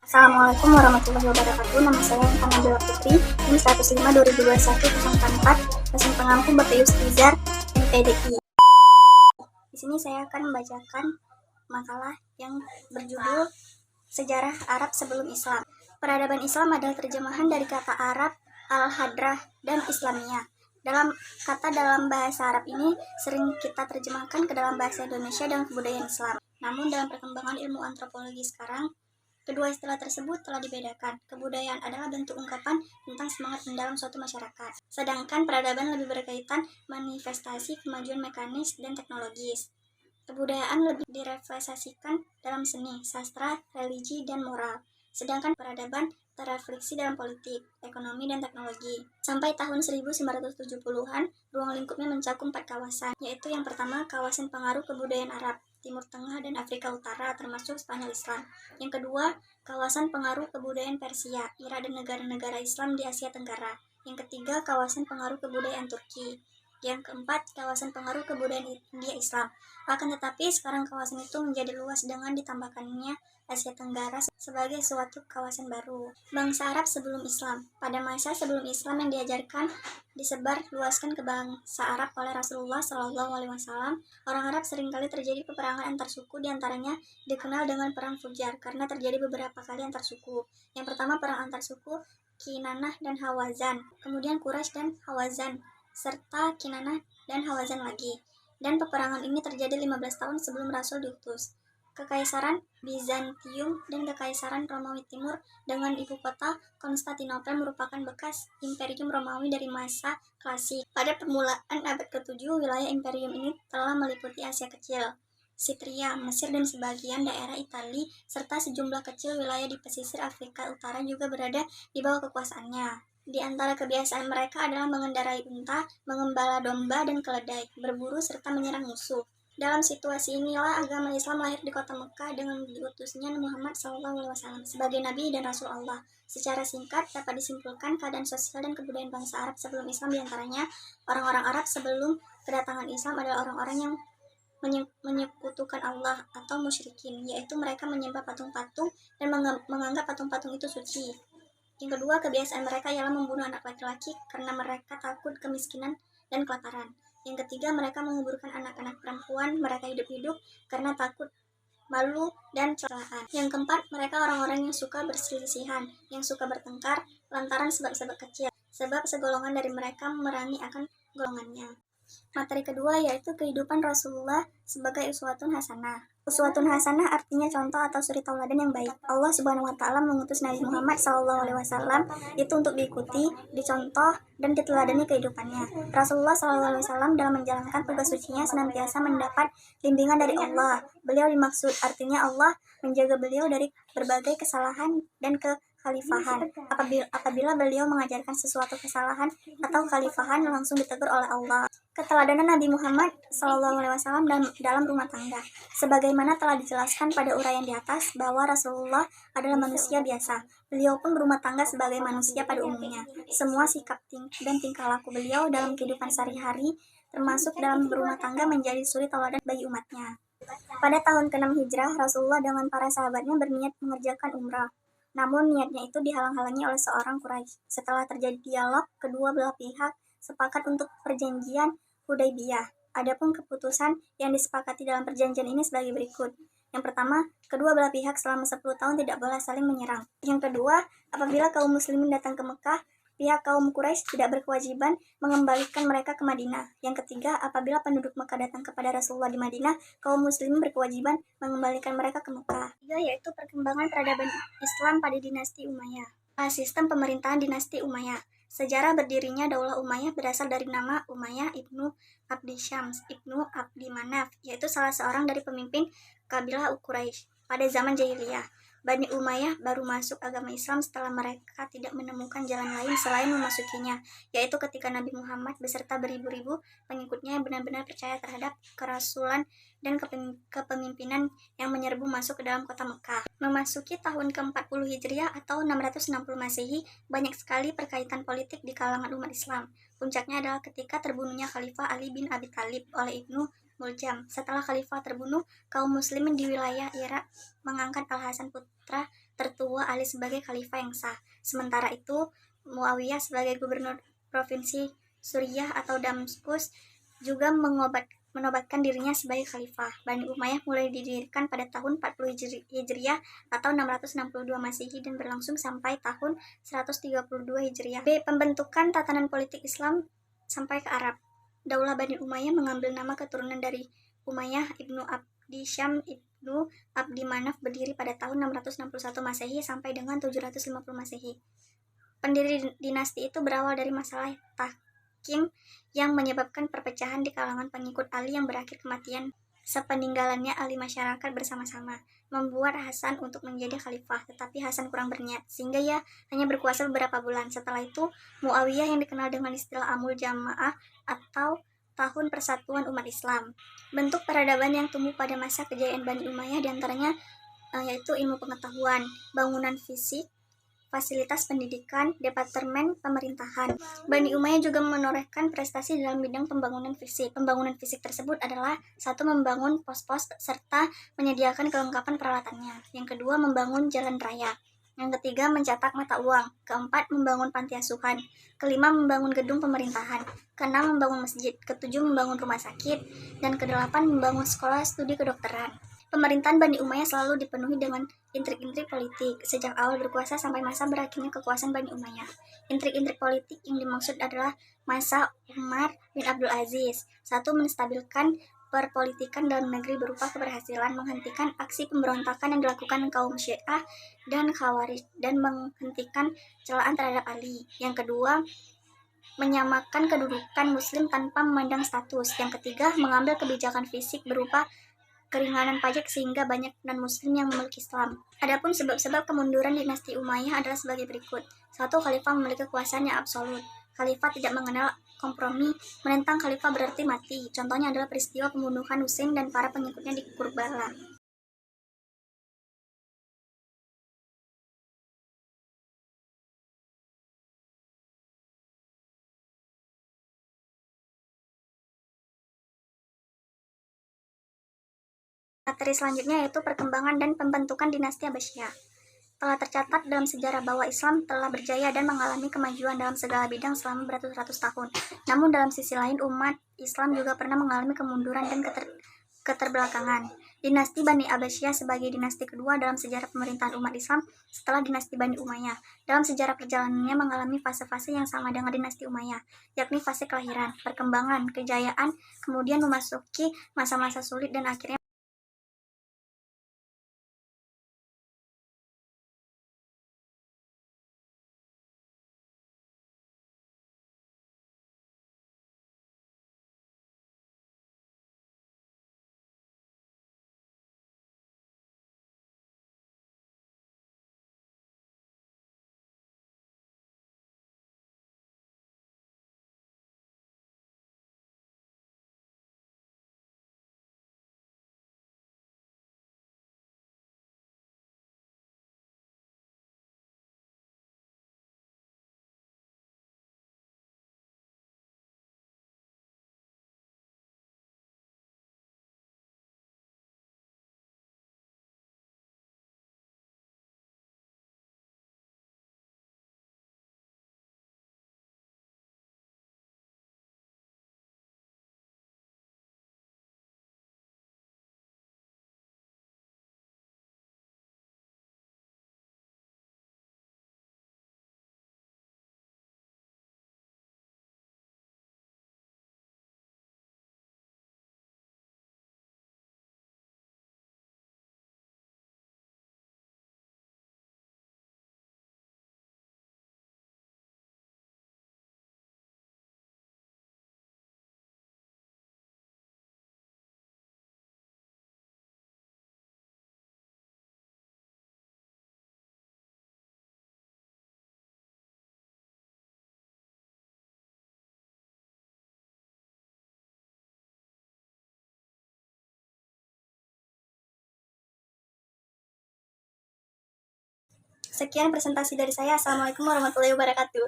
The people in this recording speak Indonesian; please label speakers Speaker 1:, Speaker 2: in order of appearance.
Speaker 1: Assalamualaikum warahmatullahi wabarakatuh. Nama saya Intan Nabila Putri, NIM 105-2021-04, Pasien Pengampu Bapak Yustizar, MPDI. Di sini saya akan membacakan makalah yang berjudul Sejarah Arab Sebelum Islam. Peradaban Islam adalah terjemahan dari kata Arab, Al-Hadrah, dan Islamiyah. Dalam bahasa Arab ini sering kita terjemahkan ke dalam bahasa Indonesia dan kebudayaan Islam. Namun dalam perkembangan ilmu antropologi sekarang, kedua istilah tersebut telah dibedakan. Kebudayaan adalah bentuk ungkapan tentang semangat mendalam suatu masyarakat. Sedangkan peradaban lebih berkaitan manifestasi kemajuan mekanis dan teknologis. Kebudayaan lebih direfleksikan dalam seni, sastra, religi, dan moral. Sedangkan peradaban terrefleksi dalam politik, ekonomi, dan teknologi. Sampai tahun 1970-an, ruang lingkupnya mencakup 4 kawasan, yaitu yang pertama, kawasan pengaruh kebudayaan Arab, Timur Tengah, dan Afrika Utara, termasuk Spanyol Islam. Yang kedua, kawasan pengaruh kebudayaan Persia, Irak, dan negara-negara Islam di Asia Tenggara. Yang ketiga, kawasan pengaruh kebudayaan Turki. Yang keempat, kawasan pengaruh kebudayaan India Islam. Akan tetapi, sekarang kawasan itu menjadi luas dengan ditambahkannya Asia Tenggara sebagai suatu kawasan baru. Bangsa Arab sebelum Islam. Pada masa sebelum Islam yang diajarkan disebar luaskan ke bangsa Arab oleh Rasulullah SAW, orang Arab seringkali terjadi peperangan antar suku, diantaranya dikenal dengan perang Fujar karena terjadi beberapa kali antar suku. Yang pertama, perang antar suku Kinanah dan Hawazan, kemudian Quraisy dan Hawazan, serta Kinanah dan Hawazan lagi. Dan peperangan ini terjadi 15 tahun sebelum Rasul diutus. Kekaisaran Bizantium dan Kekaisaran Romawi Timur dengan ibu kota Konstantinopel merupakan bekas Imperium Romawi dari masa klasik. Pada permulaan abad ke-7, wilayah imperium ini telah meliputi Asia Kecil, Sitria, Mesir, dan sebagian daerah Italia, serta sejumlah kecil wilayah di pesisir Afrika Utara juga berada di bawah kekuasaannya. Di antara kebiasaan mereka adalah mengendarai unta, mengembala domba dan keledai, berburu, serta menyerang musuh. Dalam situasi inilah agama Islam lahir di kota Mekah dengan diutusnya Muhammad SAW sebagai Nabi dan Rasul Allah. Secara singkat, dapat disimpulkan keadaan sosial dan kebudayaan bangsa Arab sebelum Islam, diantaranya orang-orang Arab sebelum kedatangan Islam adalah orang-orang yang menyekutukan Allah atau musyrikin, yaitu mereka menyembah patung-patung dan menganggap patung-patung itu suci. Yang kedua, kebiasaan mereka ialah membunuh anak laki-laki karena mereka takut kemiskinan dan kelaparan. Yang ketiga, mereka menguburkan anak-anak perempuan mereka hidup-hidup karena takut malu dan celaan. Yang keempat, mereka orang-orang yang suka berselisihan, yang suka bertengkar lantaran sebab-sebab kecil, sebab segolongan dari mereka memerangi akan golongannya. Materi kedua yaitu kehidupan Rasulullah sebagai uswatun hasanah. Uswatun hasanah artinya contoh atau suri tauladan yang baik. Allah Subhanahu wa taala mengutus Nabi Muhammad SAW itu untuk diikuti, dicontoh, dan diteladani kehidupannya. Rasulullah SAW dalam menjalankan tugas sucinya senantiasa mendapat bimbingan dari Allah. Beliau dimaksud artinya Allah menjaga beliau dari berbagai kesalahan dan kekhalifahan. Apabila beliau mengajarkan sesuatu kesalahan atau khalifahan, langsung ditegur oleh Allah. Keteladanan Nabi Muhammad SAW dalam rumah tangga. Sebagaimana telah dijelaskan pada uraian di atas bahwa Rasulullah adalah manusia biasa. Beliau pun berumah tangga sebagai manusia pada umumnya. Semua sikap dan tingkah laku beliau dalam kehidupan sehari-hari, termasuk dalam berumah tangga, menjadi suri tauladan bagi umatnya. Pada tahun ke-6 Hijrah, Rasulullah dengan para sahabatnya berniat mengerjakan umrah. Namun niatnya itu dihalang-halangi oleh seorang Quraisy. Setelah terjadi dialog, kedua belah pihak sepakat untuk perjanjian Hudaybiyah. Adapun keputusan yang disepakati dalam perjanjian ini sebagai berikut. Yang pertama, kedua belah pihak selama 10 tahun tidak boleh saling menyerang. Yang kedua, apabila kaum muslimin datang ke Mekah, pihak kaum Quraisy tidak berkewajiban mengembalikan mereka ke Madinah. Yang ketiga, apabila penduduk Mekah datang kepada Rasulullah di Madinah, kaum muslimin berkewajiban mengembalikan mereka ke Mekah. Ketiga, yaitu perkembangan peradaban Islam pada dinasti Umayyah. Sistem pemerintahan dinasti Umayyah. Sejarah berdirinya Daulah Umayyah berasal dari nama Umayyah ibnu Abdi Syams ibnu Abdi Manaf, yaitu salah seorang dari pemimpin kabilah Quraisy pada zaman jahiliyah. Bani Umayyah baru masuk agama Islam setelah mereka tidak menemukan jalan lain selain memasukinya, yaitu ketika Nabi Muhammad beserta beribu-ribu pengikutnya yang benar-benar percaya terhadap kerasulan dan kepemimpinan yang menyerbu masuk ke dalam kota Mekah. Memasuki tahun ke-40 Hijriah atau 660 Masehi, banyak sekali perkaitan politik di kalangan umat Islam. Puncaknya adalah ketika terbunuhnya Khalifah Ali bin Abi Thalib oleh Ibnu Muljam. Setelah Khalifah terbunuh, kaum muslimin di wilayah Irak mengangkat Al-Hasan putra tertua Ali sebagai khalifah yang sah. Sementara itu, Muawiyah sebagai gubernur provinsi Suriah atau Damaskus juga menobatkan dirinya sebagai khalifah. Bani Umayyah mulai didirikan pada tahun 40 Hijriah atau 662 Masehi dan berlangsung sampai tahun 132 Hijriah. B. Pembentukan tatanan politik Islam sampai ke Arab. Daulah Bani Umayyah mengambil nama keturunan dari Umayyah ibnu Abdi Syam ibnu Abdi Manaf berdiri pada tahun 661 Masehi sampai dengan 750 Masehi. Pendiri dinasti itu berawal dari masalah tahkim yang menyebabkan perpecahan di kalangan pengikut Ali yang berakhir kematian sepeninggalannya Ali. Masyarakat bersama-sama membuat Hasan untuk menjadi khalifah, tetapi Hasan kurang berniat sehingga ia hanya berkuasa beberapa bulan. Setelah itu, Muawiyah yang dikenal dengan istilah Amul Jamaah atau tahun persatuan umat Islam. Bentuk peradaban yang tumbuh pada masa kejayaan Bani Umayyah diantaranya yaitu ilmu pengetahuan, bangunan fisik, fasilitas pendidikan, departemen pemerintahan. Bani Umayyah juga menorehkan prestasi dalam bidang pembangunan fisik. Pembangunan fisik tersebut adalah: satu, membangun pos-pos serta menyediakan kelengkapan peralatannya. Yang kedua, membangun jalan raya. Yang ketiga, mencetak mata uang. Keempat, membangun panti asuhan. Kelima, membangun gedung pemerintahan. Keenam, membangun masjid. Ketujuh, membangun rumah sakit. Dan kedelapan, membangun sekolah studi kedokteran. Pemerintahan Bani Umayyah selalu dipenuhi dengan intrik-intrik politik, sejak awal berkuasa sampai masa berakhirnya kekuasaan Bani Umayyah. Intrik-intrik politik yang dimaksud adalah masa Umar bin Abdul Aziz. Satu, menstabilkan perpolitikan dalam negeri berupa keberhasilan menghentikan aksi pemberontakan yang dilakukan kaum Syiah dan Khawarij dan menghentikan celaan terhadap Ali. Yang kedua, menyamakan kedudukan Muslim tanpa memandang status. Yang ketiga, mengambil kebijakan fisik berupa keringanan pajak sehingga banyak non-muslim yang memiliki Islam. Adapun sebab-sebab kemunduran dinasti Umayyah adalah sebagai berikut. Satu, khalifah memiliki kekuasaan yang absolut. Khalifah tidak mengenal kompromi. Menentang khalifah berarti mati. Contohnya adalah peristiwa pembunuhan Husain dan para pengikutnya di Kurbala. Materi selanjutnya yaitu perkembangan dan pembentukan dinasti Abbasiyah. Telah tercatat dalam sejarah bahwa Islam telah berjaya dan mengalami kemajuan dalam segala bidang selama beratus-ratus tahun. Namun dalam sisi lain, umat Islam juga pernah mengalami kemunduran dan keterbelakangan. Dinasti Bani Abbasiyah sebagai dinasti kedua dalam sejarah pemerintahan umat Islam setelah dinasti Bani Umayyah. Dalam sejarah perjalanannya mengalami fase-fase yang sama dengan dinasti Umayyah, yakni fase kelahiran, perkembangan, kejayaan, kemudian memasuki masa-masa sulit dan akhirnya sekian presentasi dari saya. Assalamualaikum warahmatullahi wabarakatuh.